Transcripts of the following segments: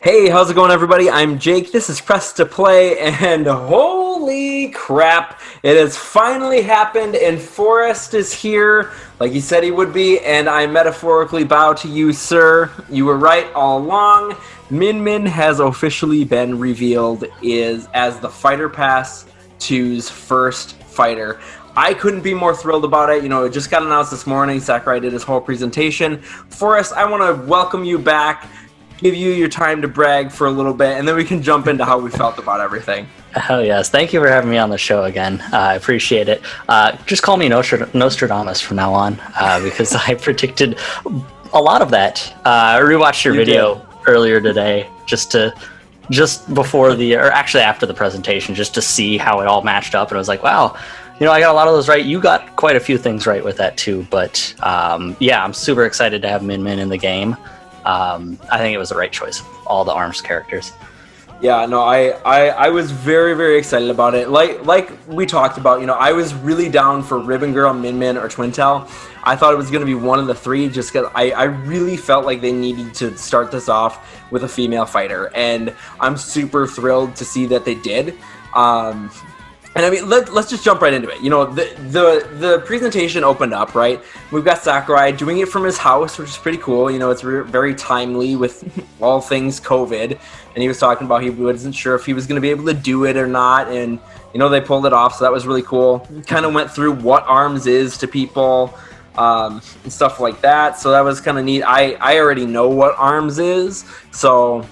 Hey, how's it going, everybody? I'm Jake. This is Press to Play, and holy crap, it has finally happened, and Forrest is here, like he said he would be, and I metaphorically bow to you, sir. You were right all along. Min Min has officially been revealed as the Fighter Pass 2's first fighter. I couldn't be more thrilled about it. You know, it just got announced this morning. Sakurai did his whole presentation. Forrest, I want to welcome you back. Give you your time to brag for a little bit, and then we can jump into how we felt about everything. Oh, yes. Thank you for having me on the show again. I appreciate it. Just call me Nostradamus from now on, because I predicted a lot of that. I rewatched your video earlier today just before actually after the presentation, just to see how it all matched up. And I was like, wow, you know, I got a lot of those right. You got quite a few things right with that too. But yeah, I'm super excited to have Min Min in the game. I think it was the right choice of all the ARMS characters. Yeah, no, I was very, very excited about it. Like we talked about, you know, I was really down for Ribbon Girl, Min Min, or Twintel. I thought it was going to be one of the three just because I really felt like they needed to start this off with a female fighter. And I'm super thrilled to see that they did. And I mean, let's just jump right into it. You know, the presentation opened up, right? We've got Sakurai doing it from his house, which is pretty cool. You know, it's very timely with all things COVID. And he was talking about he wasn't sure if he was going to be able to do it or not. And, you know, they pulled it off, so that was really cool. Kind of went through what ARMS is to people and stuff like that. So that was kind of neat. I already know what ARMS is. So,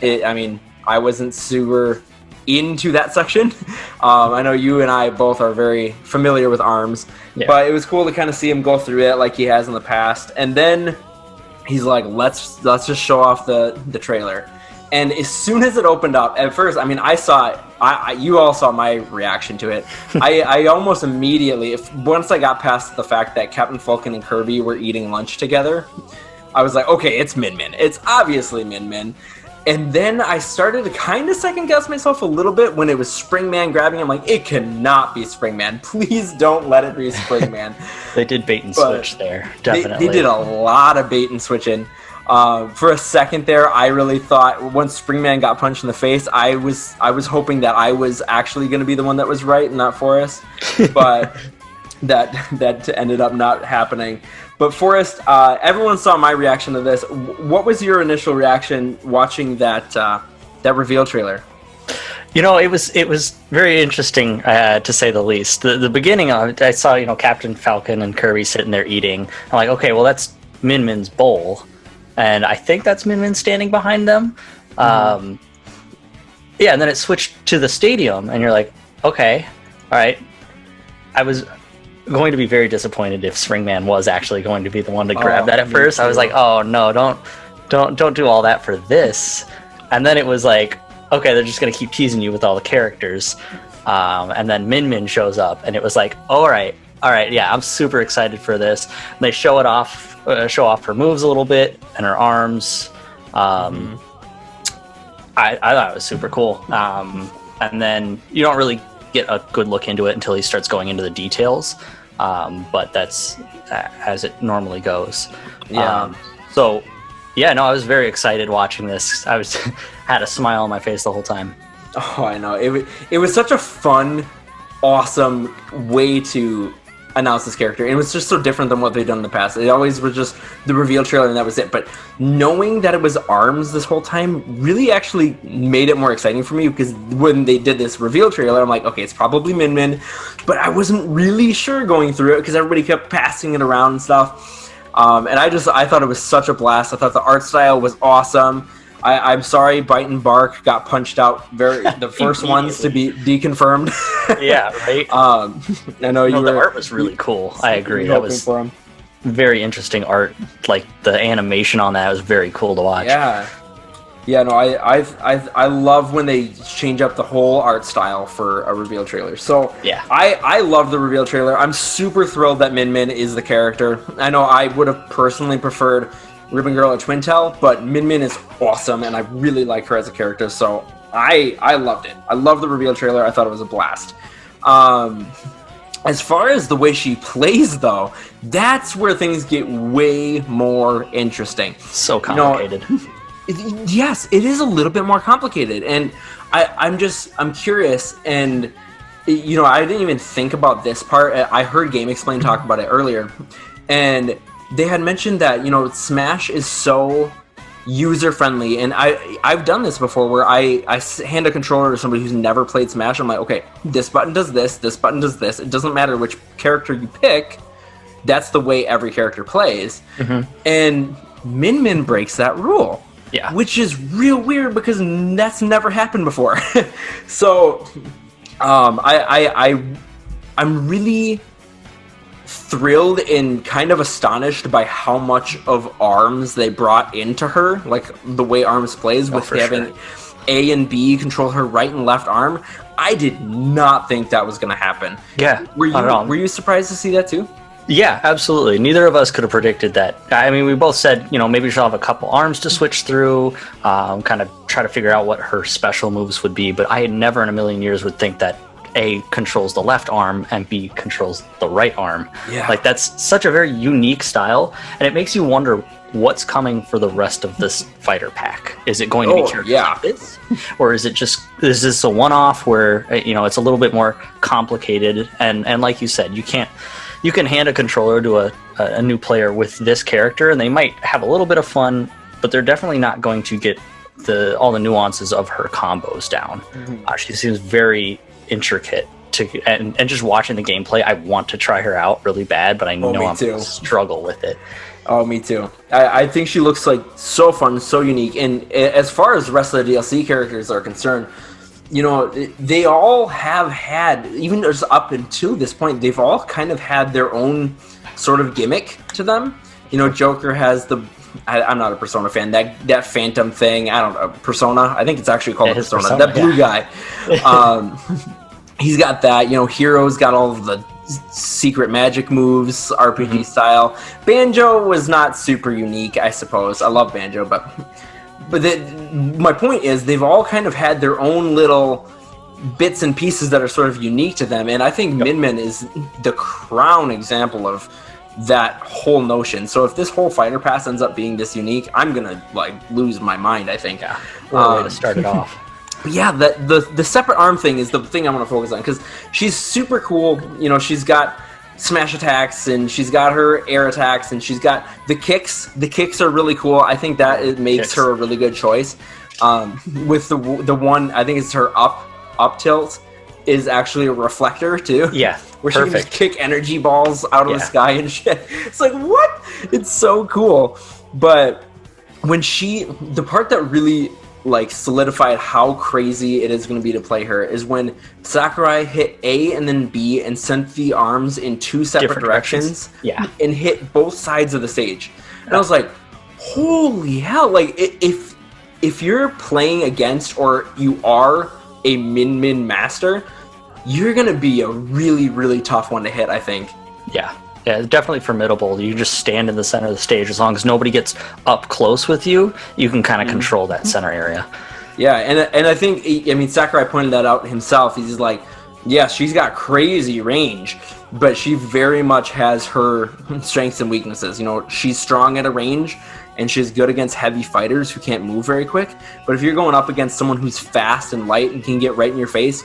I wasn't super into that section. I know you and I both are very familiar with ARMS, but it was cool to kind of see him go through it like he has in the past. And then he's like, let's just show off the trailer. And as soon as it opened up, at first, I mean, I saw it. You all saw my reaction to it. I almost immediately, once I got past the fact that Captain Falcon and Kirby were eating lunch together, I was like, okay, it's Min Min. It's obviously Min Min. And then I started to kind of second guess myself a little bit when it was Springman grabbing him. Like, it cannot be Springman. Please don't let it be Springman. They did bait and switch there, definitely. They did a lot of bait and switching. For a second there, I really thought once Springman got punched in the face, I was hoping that I was actually going to be the one that was right and not Forrest. But that ended up not happening. But Forrest, everyone saw my reaction to this. What was your initial reaction watching that reveal trailer? You know, it was very interesting, to say the least. The beginning of it, I saw, you know, Captain Falcon and Kirby sitting there eating. I'm like, okay, well, that's Min Min's bowl. And I think that's Min Min standing behind them. Mm-hmm. Yeah, and then it switched to the stadium, and you're like, okay, all right. I was going to be very disappointed if Springman was actually going to be the one to grab that at first. I was like, oh no, don't do all that for this. And then it was like, okay, they're just going to keep teasing you with all the characters. And then Min Min shows up, and it was like, all right, yeah, I'm super excited for this. And they show off her moves a little bit and her arms. I thought it was super cool. And then you don't really get a good look into it until he starts going into the details. But that's as it normally goes. Yeah. So yeah, no, I was very excited watching this. I had a smile on my face the whole time. Oh, I know. It was such a fun, awesome way to announce this character. It was just so different than what they've done in the past. It always was just the reveal trailer and that was it. But knowing that it was ARMS this whole time really actually made it more exciting for me, because when they did this reveal trailer, I'm like, okay, it's probably Min Min, but I wasn't really sure going through it because everybody kept passing it around and stuff. And I thought it was such a blast. I thought the art style was awesome. I'm sorry, Bite and Bark got punched out the first ones to be deconfirmed. Yeah, right. I know the art was really cool. I agree. That was very interesting art. Like the animation on that was very cool to watch. Yeah. No, I love when they change up the whole art style for a reveal trailer. So yeah, I love the reveal trailer. I'm super thrilled that Min Min is the character. I know I would have personally preferred Ribbon Girl or Twintel, but Min Min is awesome, and I really like her as a character, so I loved it. I love the reveal trailer. I thought it was a blast. As far as the way she plays, though, that's where things get way more interesting. So complicated. Yes, it is a little bit more complicated, and I'm curious, and I didn't even think about this part. I heard Game Explain talk about it earlier, and they had mentioned that Smash is so user friendly, and I've done this before where I hand a controller to somebody who's never played Smash. I'm like, okay, this button does this button does this. It doesn't matter which character you pick. That's the way every character plays, and Min Min breaks that rule. Yeah, which is real weird because that's never happened before. So, I'm really thrilled and kind of astonished by how much of ARMS they brought into her, like the way ARMS plays with having A and B control her right and left arm. I did not think that was going to happen. Yeah, were you surprised to see that too? Yeah, absolutely. Neither of us could have predicted that. I mean, we both said, maybe she'll have a couple arms to switch through, kind of try to figure out what her special moves would be. But I had never in a million years would think that A controls the left arm and B controls the right arm. Yeah. Like, that's such a very unique style. And it makes you wonder what's coming for the rest of this fighter pack. Is it going to be characters like this? Or is this a one-off where, it's a little bit more complicated? And like you said, you can hand a controller to a new player with this character, and they might have a little bit of fun, but they're definitely not going to get all the nuances of her combos down. She seems very intricate, and just watching the gameplay, I want to try her out really bad, but I know I'm going to struggle with it. Oh, me too. I think she looks like so fun, so unique, and as far as the rest of the DLC characters are concerned, they all have had, even just up until this point, they've all kind of had their own sort of gimmick to them. Joker has I'm not a Persona fan, that Phantom thing, I don't know, Persona, I think it's actually called Persona, that blue guy. He's got that, Hero's got all of the secret magic moves, RPG style. Banjo was not super unique, I suppose. I love Banjo, but my point is they've all kind of had their own little bits and pieces that are sort of unique to them, and I think Min Min is the crown example of that whole notion. So if this whole fighter pass ends up being this unique, I'm gonna lose my mind, I think. Yeah, what a way to start it off. But yeah, the separate arm thing is the thing I want to focus on, because she's super cool. She's got smash attacks, and she's got her air attacks, and she's got the kicks. The kicks are really cool. I think that it makes her a really good choice. With the one, I think it's her up tilt is actually a reflector too. Yeah, where she can just kick energy balls out of the sky and shit. It's like, what? It's so cool. But when the part that really solidified how crazy it is going to be to play her is when Sakurai hit A and then B and sent the arms in two separate directions. And hit both sides of the stage. And I was like, holy hell. If you're playing against, or you are a Min Min master, you're going to be a really, really tough one to hit, I think. Yeah, definitely formidable. You just stand in the center of the stage. As long as nobody gets up close with you, you can kind of control that center area. Yeah, and I think, Sakurai pointed that out himself. He's like, yeah, she's got crazy range, but she very much has her strengths and weaknesses. She's strong at a range, and she's good against heavy fighters who can't move very quick. But if you're going up against someone who's fast and light and can get right in your face,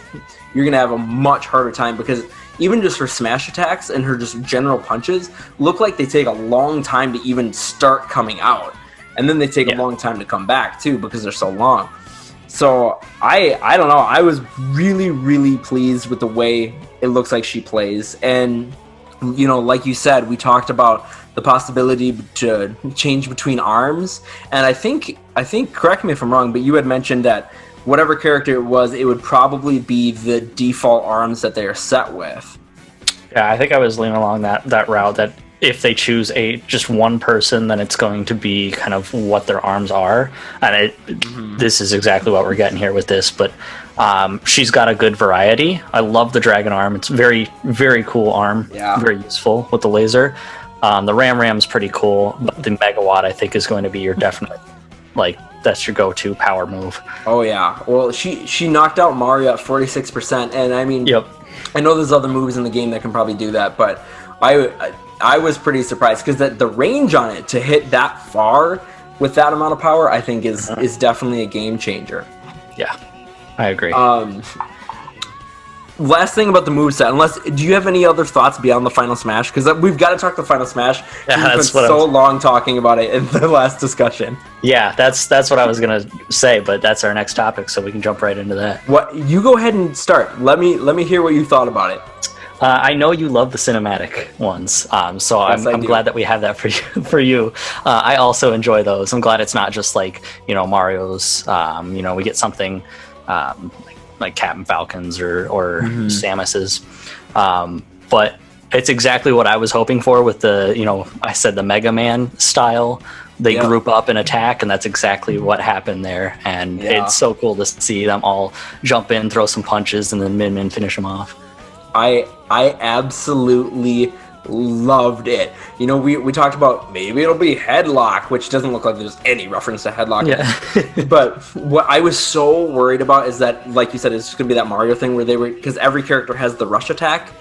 you're going to have a much harder time, because even just her smash attacks and her just general punches look like they take a long time to even start coming out. And then they take a long time to come back too, because they're so long. So I don't know. I was really, really pleased with the way it looks like she plays. And, like you said, we talked about the possibility to change between arms. And I think, correct me if I'm wrong, but you had mentioned that whatever character it was, it would probably be the default arms that they are set with. Yeah, I think I was leaning along that route, that if they choose just one person, then it's going to be kind of what their arms are. And this is exactly what we're getting here with this, but she's got a good variety. I love the dragon arm. It's very, very cool arm. Very useful with the laser. The Ram's pretty cool, but the Megawatt, I think, is going to be your definite, that's your go-to power move. Oh yeah. Well, she knocked out Mario at 46%, and I know there's other moves in the game that can probably do that, but I was pretty surprised, because the range on it to hit that far with that amount of power, I think is definitely a game changer. Yeah, I agree. Last thing about the moveset, do you have any other thoughts beyond the Final Smash? Because we've got to talk the Final Smash. Yeah, we've been so long talking about it in the last discussion. Yeah, that's what I was gonna say, but that's our next topic, so we can jump right into that. What, you go ahead and start. Let me hear what you thought about it. I know you love the cinematic ones, so Yes, I'm glad that we have that for you. I also enjoy those. I'm glad it's not just like Mario's. We get something like Captain Falcon's or Samus's, but it's exactly what I was hoping for with the I said the Mega Man style. They group up and attack, and that's exactly what happened there. And it's so cool to see them all jump in, throw some punches, and then Min finish them off. I absolutely loved it. We talked about maybe it'll be Headlock, which doesn't look like there's any reference to Headlock. Yeah. But what I was so worried about is that, like you said, it's going to be that Mario thing where because every character has the rush attack,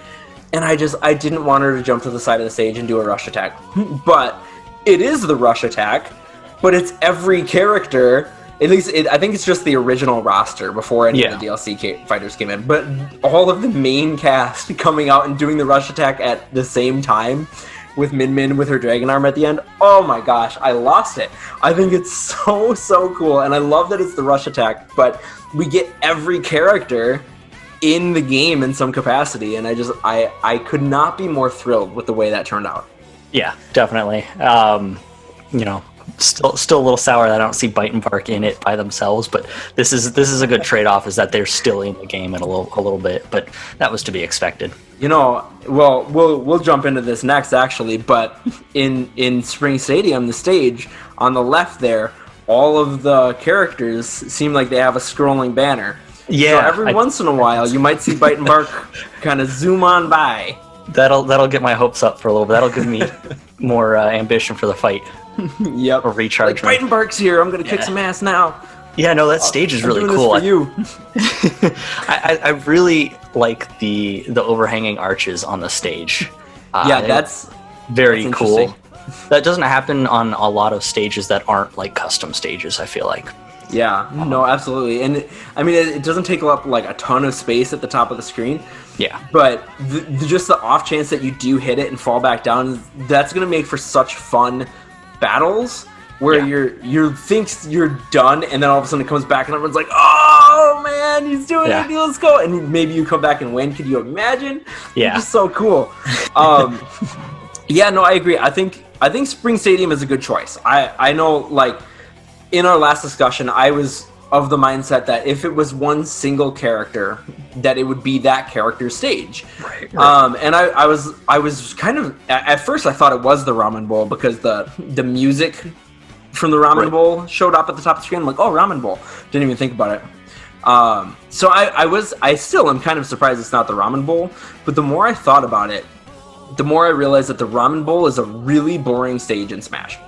and I didn't want her to jump to the side of the stage and do a rush attack. But it is the rush attack, but it's every character. At least, I think it's just the original roster before any of the DLC fighters came in. But all of the main cast coming out and doing the rush attack at the same time with Min with her dragon arm at the end. Oh my gosh, I lost it. I think it's so cool, and I love that it's the rush attack. But we get every character in the game in some capacity, and I could not be more thrilled with the way that turned out. Yeah, definitely. Still a little sour that I don't see Bite and Bark in it by themselves, but this is a good trade-off, is that they're still in the game in a little bit, but that was to be expected. Well, we'll jump into this next actually, but in Spring Stadium, the stage on the left there, all of the characters seem like they have a scrolling banner. Yeah. So every once in a while, you might see Bite and Bark kind of zoom on by. That'll get my hopes up for a little bit. That'll give me more ambition for the fight. Yep. Or recharge. Like, Bite and Bark's here. I'm gonna kick some ass now. Yeah, no, that stage is really doing cool. This for you. I really like the overhanging arches on the stage. That's very cool. That doesn't happen on a lot of stages that aren't like custom stages, I feel like. Yeah, no, absolutely. And it doesn't take up like a ton of space at the top of the screen. Yeah. But just the off chance that you do hit it and fall back down, that's going to make for such fun battles where you think you're done, and then all of a sudden it comes back and everyone's like, oh man, he's doing it, let's go. And maybe you come back and win. Could you imagine? Yeah. It's just so cool. Yeah, no, I agree. I think Spring Stadium is a good choice. I know, like, in our last discussion, I was of the mindset that if it was one single character, that it would be that character's stage. Right. And I was kind of, at first I thought it was the Ramen Bowl because the music from the Ramen Bowl showed up at the top of the screen. I'm like, oh, Ramen Bowl. Didn't even think about it. So I still am kind of surprised it's not the Ramen Bowl, but the more I thought about it, the more I realized that the Ramen Bowl is a really boring stage in Smash.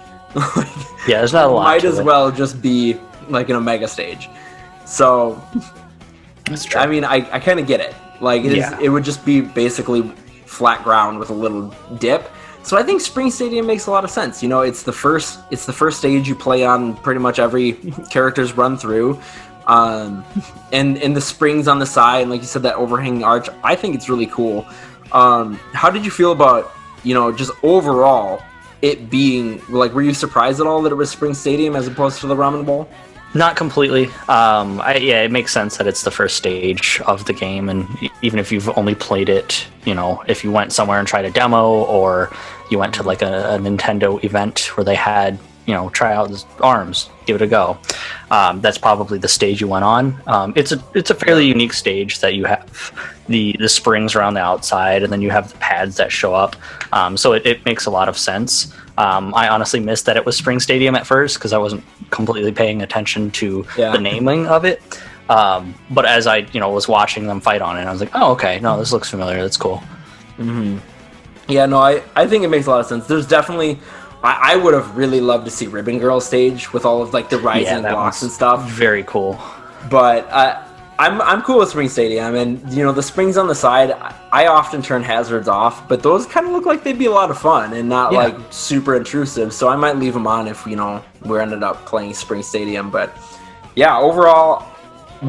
Yeah, there's not a lot. Might as well just be like an Omega stage. So that's true. I mean, I kind of get it. Like it would just be basically flat ground with a little dip. So I think Spring Stadium makes a lot of sense. It's the first stage you play on pretty much every character's run through. And the springs on the side, and like you said, that overhanging arch, I think it's really cool. How did you feel about, just overall it being, like, were you surprised at all that it was Spring Stadium as opposed to the Ramen Bowl? Not completely. It makes sense that it's the first stage of the game, and even if you've only played it, if you went somewhere and tried a demo, or you went to like a Nintendo event where they had, try out ARMS, give it a go. That's probably the stage you went on. It's a fairly unique stage that you have the springs around the outside, and then you have the pads that show up. So it makes a lot of sense. I honestly missed that it was Spring Stadium at first because I wasn't completely paying attention to the naming of it. But as I was watching them fight on it, I was like, oh, okay, no, this looks familiar. That's cool. Mm-hmm. Yeah, no, I think it makes a lot of sense. There's definitely, I would have really loved to see Ribbon Girl stage with all of like the rising blocks and stuff. Very cool. But I'm cool with Spring Stadium, and the springs on the side. I often turn hazards off, but those kind of look like they'd be a lot of fun and not like super intrusive. So I might leave them on if we ended up playing Spring Stadium. But yeah, overall,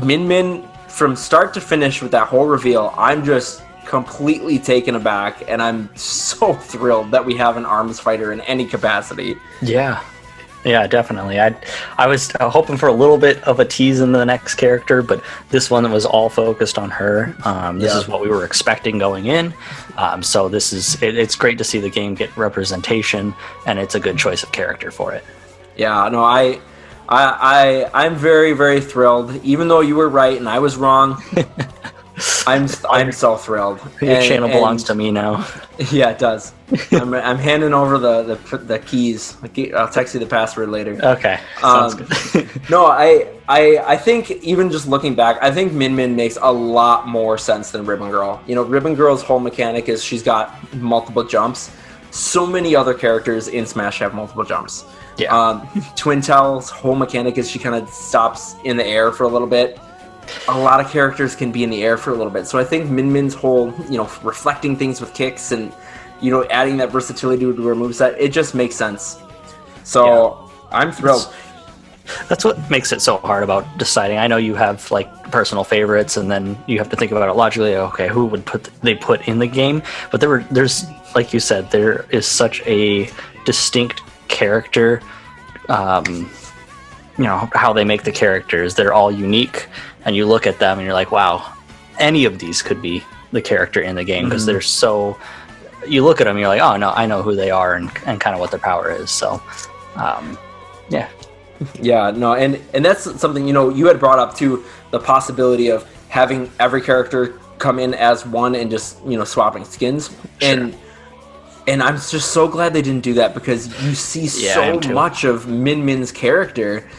Min Min from start to finish with that whole reveal, I'm just completely taken aback, and I'm so thrilled that we have an arms fighter in any capacity. Yeah, definitely. I was hoping for a little bit of a tease in the next character, but this one was all focused on her. This is what we were expecting going in. So it's great to see the game get representation, and it's a good choice of character for it. Yeah, no, I'm very, very thrilled. Even though you were right and I was wrong, I'm so thrilled. Your channel belongs to me now. Yeah, it does. I'm handing over the keys. I'll text you the password later. Okay, sounds good. No, I think even just looking back, I think Min Min makes a lot more sense than Ribbon Girl. Ribbon Girl's whole mechanic is she's got multiple jumps. So many other characters in Smash have multiple jumps. Yeah. Twintel's whole mechanic is she kind of stops in the air for a little bit. A lot of characters can be in the air for a little bit. So I think Min Min's whole, reflecting things with kicks and, adding that versatility to her moveset, it just makes sense. So I'm thrilled. That's what makes it so hard about deciding. I know you have like personal favorites, and then you have to think about it logically. Okay, who would they put in the game? But there's like you said, there is such a distinct character. How they make the characters, they're all unique, and you look at them and you're like, wow, any of these could be the character in the game, because they're so, you look at them, you're like, oh no, I know who they are and kind of what their power is. So yeah, no, and that's something, you had brought up too, the possibility of having every character come in as one and just swapping skins. Sure. And I'm just so glad they didn't do that, because you see so much of Min Min's character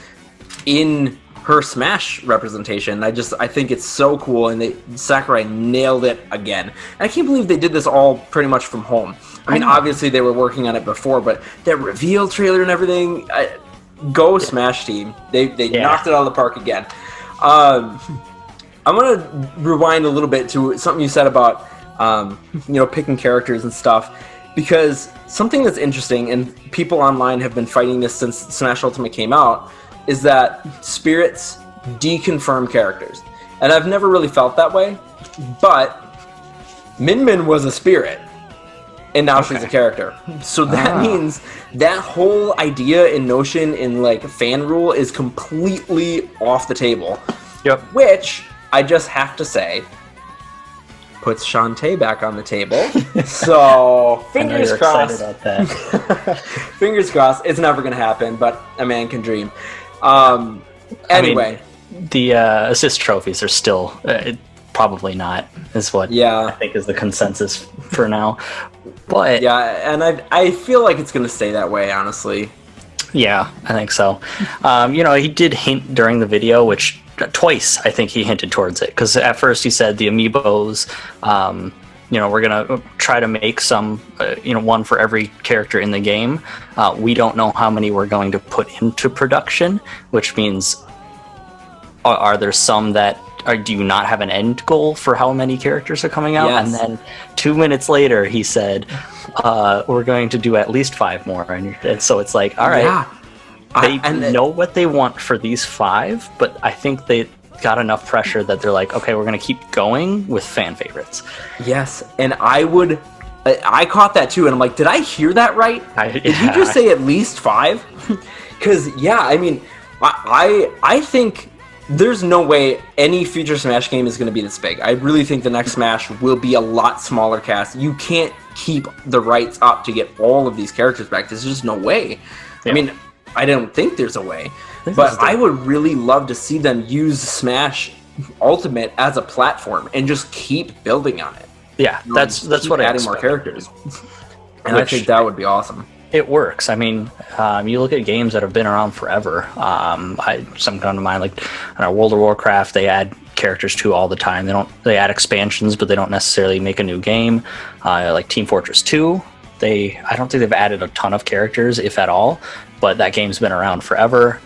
in her Smash representation. I think it's so cool, and Sakurai nailed it again. And I can't believe they did this all pretty much from home. I mean, obviously they were working on it before, but that reveal trailer and everything, go Smash team. They knocked it out of the park again. I'm going to rewind a little bit to something you said about picking characters and stuff. Because something that's interesting, and people online have been fighting this since Smash Ultimate came out, is that spirits deconfirm characters. And I've never really felt that way, but Min Min was a spirit, and now she's a character. So that means that whole idea and notion in like fan rule is completely off the table. Yep. Which, I just have to say, puts Shantae back on the table. So fingers crossed. About that. Fingers crossed. It's never going to happen, but a man can dream. Anyway, the assist trophies are still probably not, is what I think is the consensus for now. But yeah, and I feel like it's going to stay that way, honestly. Yeah, I think so. He did hint during the video, which twice I think he hinted towards it, because at first he said the amiibos, we're gonna try to make some, one for every character in the game. We don't know how many we're going to put into production, which means are there some that do you not have an end goal for how many characters are coming out? Yes. And then 2 minutes later he said we're going to do at least 5 more, and so it's like, all right. Yeah. They know what they want for these 5, but I think they got enough pressure that they're like, okay, we're going to keep going with fan favorites. Yes, and I caught that too, and I'm like, did I hear that right? Did you just say at least 5? Because, I mean, I think there's no way any future Smash game is going to be this big. I really think the next Smash will be a lot smaller cast. You can't keep the rights up to get all of these characters back. There's just no way. Yeah. I mean, I don't think there's a way, but I would really love to see them use Smash Ultimate as a platform and just keep building on it. Yeah, that's what adding more characters, and I think that would be awesome. It works. I mean, you look at games that have been around forever. Some come to mind, like World of Warcraft. They add characters to all the time. They add expansions, but they don't necessarily make a new game. Like Team Fortress 2. I don't think they've added a ton of characters, if at all, but that game's been around forever.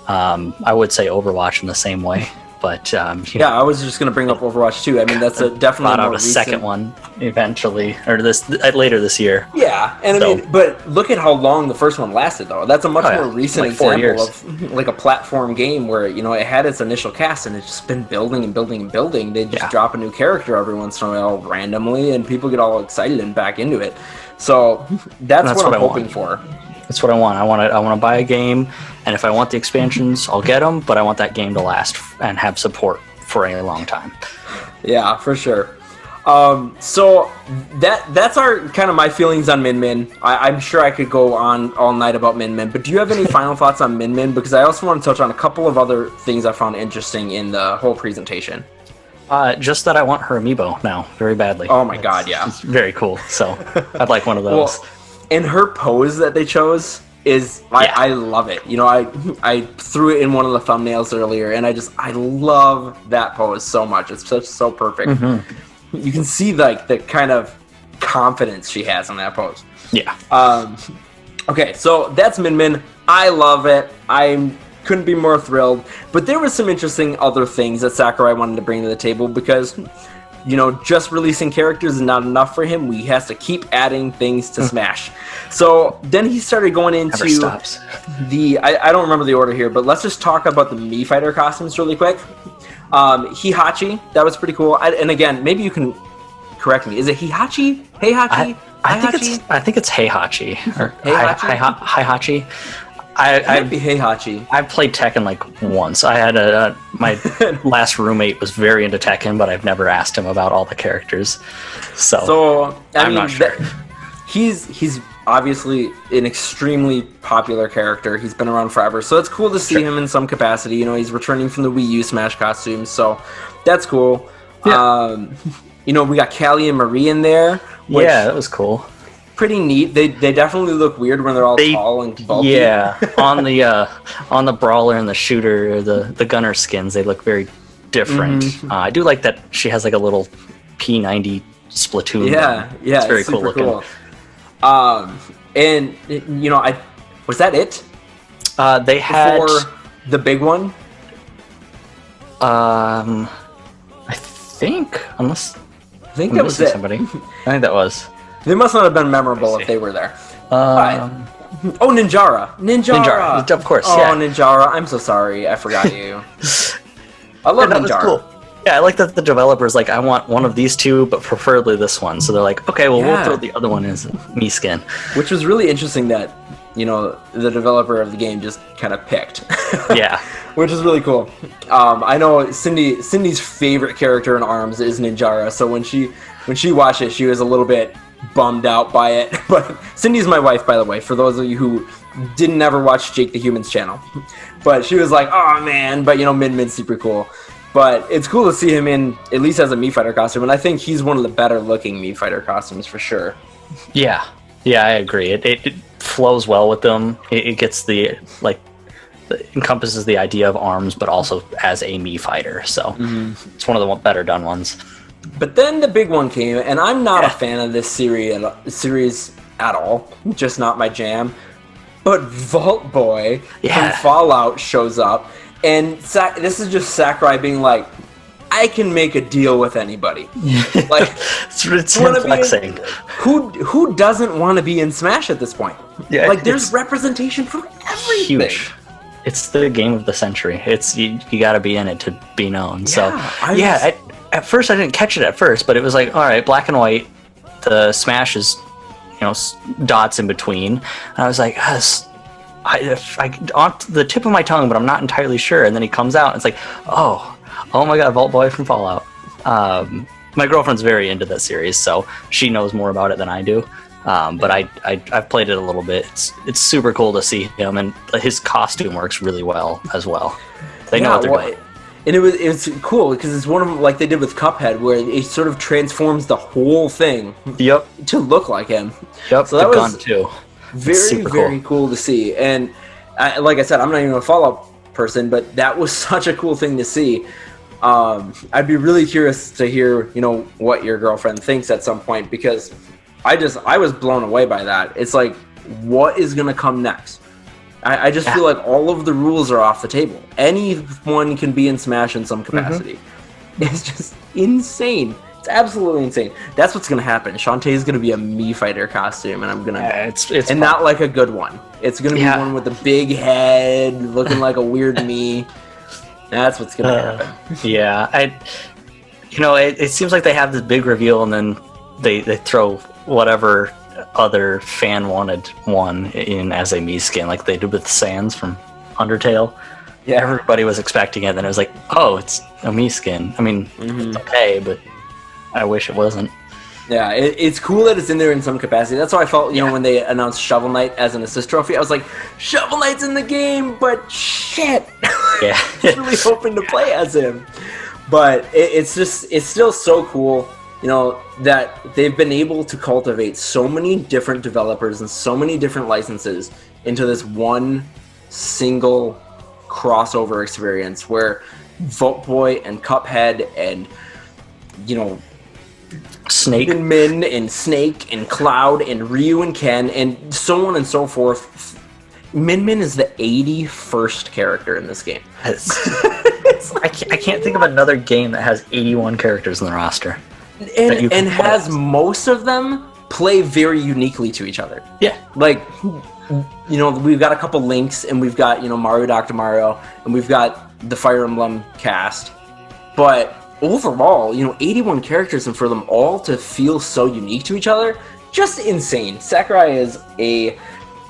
I would say Overwatch in the same way. But yeah, I was just gonna bring up Overwatch 2. I mean, that's a definitely bought more out a recent... second one eventually, or later this year. Yeah, and I mean, but look at how long the first one lasted, though. That's a much more recent like 4 example years. of like a platform game where it had its initial cast and it's just been building and building and building. They just drop a new character every once in a while randomly, and people get all excited and back into it. So that's what I'm hoping for. That's what I want. I want to buy a game, and if I want the expansions, I'll get them. But I want that game to last and have support for a long time. Yeah, for sure. So that's our kind of my feelings on Min Min. I'm sure I could go on all night about Min Min, but do you have any final thoughts on Min Min? Because I also want to touch on a couple of other things I found interesting in the whole presentation. Just that I want her amiibo now very badly. Oh my god, yeah. It's very cool. So I'd like one of those. Well, and her pose that they chose is I love it. I threw it in one of the thumbnails earlier, and I love that pose so much. It's so perfect. Mm-hmm. You can see like the kind of confidence she has in that pose. Yeah. Okay, so that's Min Min. I love it. I couldn't be more thrilled. But there was some interesting other things that Sakurai wanted to bring to the table because, just releasing characters is not enough for him. He has to keep adding things to Smash. So then he started going into I don't remember the order here, but let's just talk about the Mii Fighter costumes really quick. Hihachi, that was pretty cool. And again, maybe you can correct me. Is it Hihachi? Heihachi? I think it's Heihachi or Heihachi. It might be Heihachi. I've played Tekken like once. I had my last roommate was very into Tekken, but I've never asked him about all the characters. So I'm not sure. He's obviously an extremely popular character. He's been around forever, so it's cool to see him in some capacity. He's returning from the Wii U Smash costumes, so that's cool. Yeah. We got Callie and Marie in there. Yeah, that was cool. Pretty neat. They definitely look weird when they're all tall and bulky. Yeah, on the brawler and the shooter, the gunner skins, they look very different. Mm-hmm. I do like that she has like a little P90 Splatoon. Yeah, it's very cool looking. Cool. And was that it? They had before the big one. I think that was it. Somebody. I think that was. They must not have been memorable if they were there. Ninjara. Of course. Oh, yeah. Ninjara. I'm so sorry. I forgot you. I love Ninjara. Cool. Yeah, I like that the developer's like, I want one of these two, but preferably this one. So they're like, okay, well, we'll throw the other one as Mii skin. Which was really interesting that, the developer of the game just kind of picked. Yeah. Which is really cool. I know Cindy's favorite character in ARMS is Ninjara, so when she watched it, she was a little bit bummed out by it. But Cindy's my wife, by the way, for those of you who didn't ever watch Jake the Human's channel. But she was like, oh man, but Min Min's super cool. But it's cool to see him in, at least as a Mii Fighter costume, and I think he's one of the better looking Mii Fighter costumes for sure. Yeah, I agree. It flows well with them. It gets it encompasses the idea of ARMS, but also as a Mii Fighter. So It's one of the better done ones. But then the big one came, and I'm not a fan of this series at all. Just not my jam. But Vault Boy from Fallout shows up, and this is just Sakurai being like, I can make a deal with anybody. Like, it's him flexing. Who doesn't want to be in Smash at this point? Yeah, like there's representation from everything. Huge. It's the game of the century. It's you got to be in it to be known. So at first I didn't catch it at first, but it was like, all right, black and white. The Smash is, dots in between, and I was like, I on the tip of my tongue, but I'm not entirely sure. And then he comes out, and it's like, oh my god, Vault Boy from Fallout. My girlfriend's very into that series, so she knows more about it than I do. But I've played it a little bit. It's super cool to see him, and his costume works really well as well. They know what they're doing. And it's cool because it's one of them, like they did with Cuphead, where it sort of transforms the whole thing. Yep. To look like him. Yep. So that was gun too. Very cool to see. And like I said, I'm not even a Fallout person, but that was such a cool thing to see. I'd be really curious to hear, what your girlfriend thinks at some point, because I was blown away by that. It's like, what is going to come next? I just feel like all of the rules are off the table. Anyone can be in Smash in some capacity. It's just insane. It's absolutely insane. That's what's gonna happen. Shantae is gonna be a Mii fighter costume, and I'm gonna it's and fun. not like a good one. It's gonna be one with a big head, looking like a weird Mii. That's what's gonna happen. Yeah, it seems like they have this big reveal, and then they throw whatever other fan wanted one in as a Mii skin, like they did with Sans from Undertale. Yeah, everybody was expecting it, and it was like, oh, it's a Mii skin. I mean, it's okay, but I wish it wasn't. Yeah, it's cool that it's in there in some capacity. That's how I felt, you know, when they announced Shovel Knight as an assist trophy. I was like, Shovel Knight's in the game, but shit. Yeah. I was really hoping to play as him. But it's still so cool, you know, that they've been able to cultivate so many different developers and so many different licenses into this one single crossover experience where Vote Boy and Cuphead and, you know, Snake and Min and Snake and Cloud and Ryu and Ken and so on and so forth. Min is the 81st character in this game. I can't think of another game that has 81 characters in the roster. And has most of them play very uniquely to each other. Yeah. Like, you know, we've got a couple Links, and we've got, you know, Mario Dr. Mario, and we've got the Fire Emblem cast. But overall, you know, 81 characters, and for them all to feel so unique to each other, just insane. Sakurai is a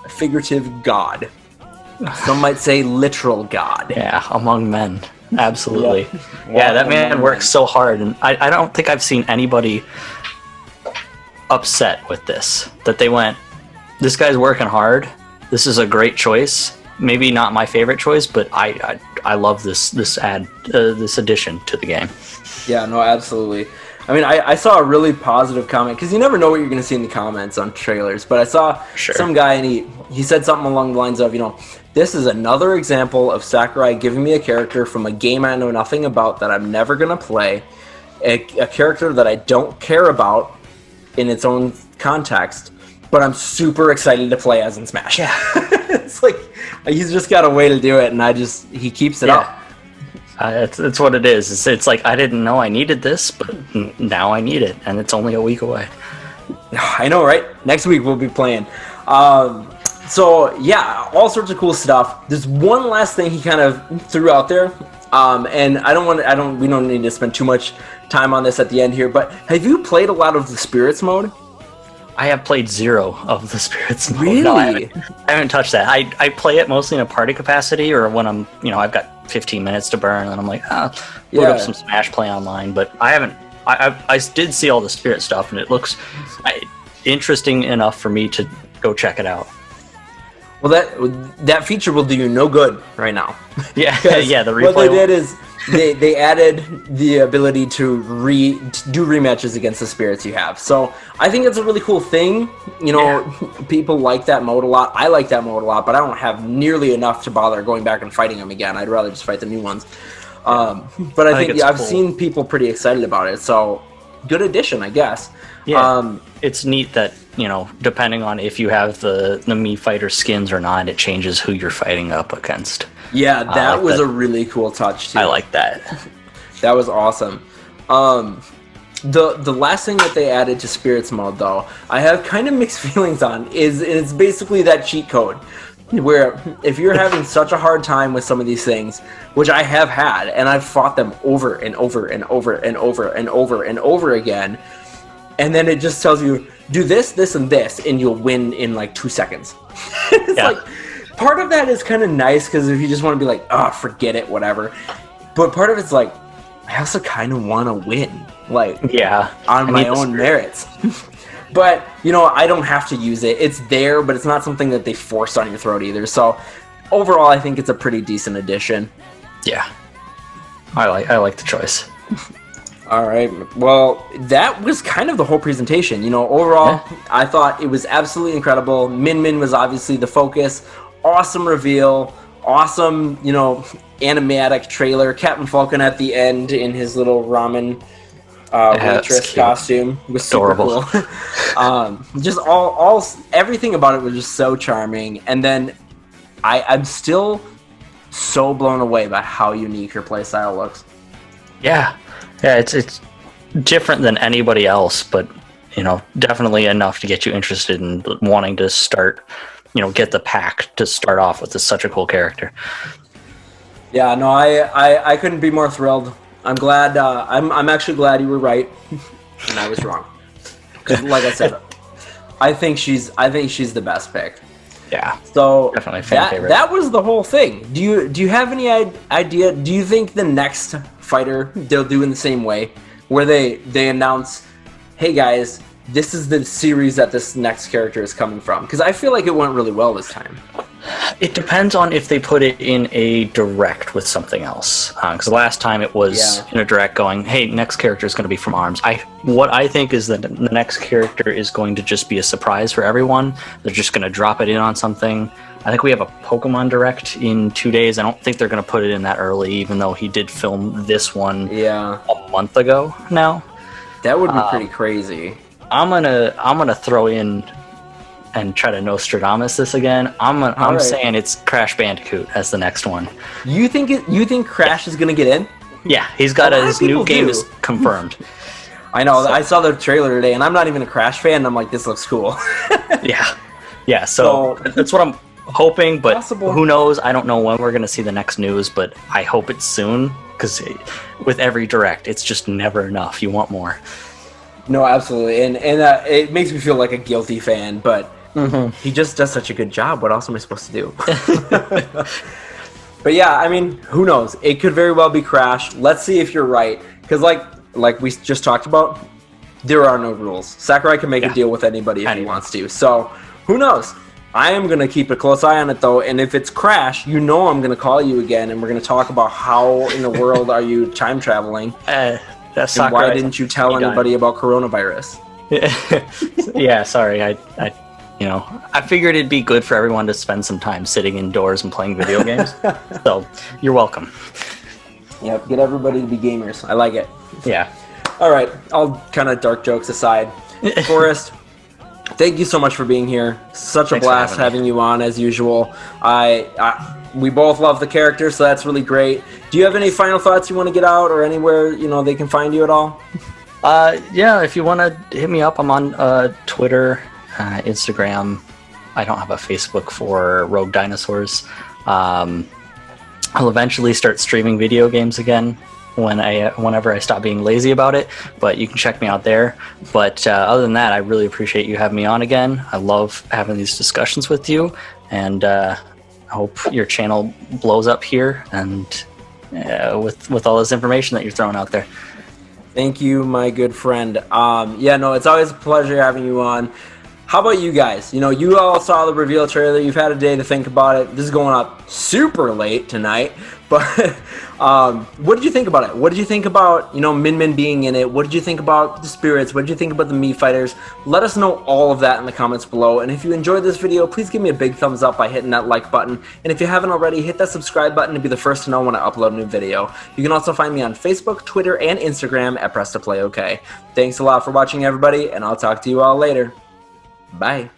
figurative god. Some might say literal god. Yeah, among men. Absolutely. Yeah, that man works so hard, and I don't think I've seen anybody upset with this. That they went, this guy's working hard. This is a great choice. Maybe not my favorite choice, but I love this addition to the game. Yeah, no, absolutely. I mean, I saw a really positive comment, because you never know what you're going to see in the comments on trailers, but I saw some guy, and he said something along the lines of, you know, this is another example of Sakurai giving me a character from a game I know nothing about that I'm never going to play, a character that I don't care about in its own context, but I'm super excited to play as in Smash. Yeah. It's like, he's just got a way to do it, and he keeps it up. It's what it is. It's like, I didn't know I needed this, but now I need it, and it's only a week away. I know, right? Next week we'll be playing. So yeah, all sorts of cool stuff. There's one last thing he kind of threw out there, and we don't need to spend too much time on this at the end here. But have you played a lot of the Spirits mode? I have played 0 of the Spirits mode. Really? No, I haven't touched that. I play it mostly in a party capacity, or when I'm, you know, I've got 15 minutes to burn, and I'm like, load up some Smash Play online. But I haven't. I did see all the Spirit stuff, and it looks interesting enough for me to go check it out. Well, that feature will do you no good right now. Yeah, yeah. The replay. What they did is they added the ability to do rematches against the Spirits you have. So I think it's a really cool thing. You know, people like that mode a lot. I like that mode a lot, but I don't have nearly enough to bother going back and fighting them again. I'd rather just fight the new ones. But I think I've seen people pretty excited about it. So good addition, I guess. Yeah, it's neat that, you know, depending on if you have the Mii fighter skins or not, it changes who you're fighting up against. Yeah, that was a really cool touch too. I like that. That was awesome. The last thing that they added to Spirits mode, though, I have kind of mixed feelings on, is it's basically that cheat code. Where if you're having such a hard time with some of these things, which I have had, and I've fought them over and over and over and over and over and over again, and then it just tells you, do this, this, and this, and you'll win in like 2 seconds. It's like, part of that is kind of nice, because if you just want to be like, forget it, whatever. But part of it's like, I also kind of want to win, like, on my own merits. But, you know, I don't have to use it. It's there, but it's not something that they force on your throat either. So, overall, I think it's a pretty decent addition. Yeah. I like the choice. All right. Well, that was kind of the whole presentation. You know, overall, I thought it was absolutely incredible. Min was obviously the focus. Awesome reveal. Awesome, you know, animatic trailer. Captain Falcon at the end in his little ramen waitress costume was super cool. Just everything about it was just so charming. And then I'm still so blown away by how unique her playstyle looks. Yeah, it's different than anybody else, but definitely enough to get you interested in wanting to start, get the pack to start off with. Is such a cool character. Yeah, no, I couldn't be more thrilled. I'm glad. I'm actually glad you were right, and I was wrong. Because, like I said, I think she's the best pick. Yeah. So definitely fan favorite. That was the whole thing. Do you have any idea? Do you think the next fighter they'll do in the same way, where they announce, "Hey guys, this is the series that this next character is coming from"? Because I feel like it went really well this time. It depends on if they put it in a direct with something else. Because last time it was in a direct going, hey, next character is going to be from ARMS. What I think is that the next character is going to just be a surprise for everyone. They're just going to drop it in on something. I think we have a Pokemon Direct in 2 days. I don't think they're going to put it in that early, even though he did film this one a month ago now. That would be pretty crazy. I'm gonna throw in and try to Nostradamus this again. I'm saying it's Crash Bandicoot as the next one. You think Crash is gonna get in? Yeah, he's got his new game is confirmed. I know. So, I saw the trailer today, and I'm not even a Crash fan. And I'm like, this looks cool. yeah. So that's what I'm hoping, but possible. Who knows? I don't know when we're gonna see the next news, but I hope it's soon. Because with every direct, it's just never enough. You want more. No, absolutely, and it makes me feel like a guilty fan, but. Mm-hmm. He just does such a good job. What else am I supposed to do? But yeah, I mean, who knows? It could very well be Crash. Let's see if you're right. Because like we just talked about, there are no rules. Sakurai can make a deal with anybody if he wants to. So who knows? I am going to keep a close eye on it, though. And if it's Crash, I'm going to call you again, and we're going to talk about how in the world are you time traveling. And why didn't you tell anybody about coronavirus? Yeah, sorry. I figured it'd be good for everyone to spend some time sitting indoors and playing video games. So, you're welcome. Yep, get everybody to be gamers. I like it. Yeah. All right, all kind of dark jokes aside. Forrest, thank you so much for being here. Such a blast having you on, as usual. We both love the character, so that's really great. Do you have any final thoughts you want to get out, or anywhere they can find you at all? Yeah, if you want to hit me up, I'm on Twitter, Instagram. I don't have a Facebook for Rogue Dinosaurs. I'll eventually start streaming video games again whenever I stop being lazy about it, but you can check me out there. But other than that, I really appreciate you having me on again. I love having these discussions with you, and I hope your channel blows up here and with all this information that you're throwing out there. Thank you, my good friend. It's always a pleasure having you on. How about you guys? You all saw the reveal trailer. You've had a day to think about it. This is going up super late tonight. But what did you think about it? What did you think about, Min Min being in it? What did you think about the spirits? What did you think about the Mii Fighters? Let us know all of that in the comments below. And if you enjoyed this video, please give me a big thumbs up by hitting that like button. And if you haven't already, hit that subscribe button to be the first to know when I upload a new video. You can also find me on Facebook, Twitter, and Instagram at Press to Play OK. Thanks a lot for watching, everybody, and I'll talk to you all later. Bye.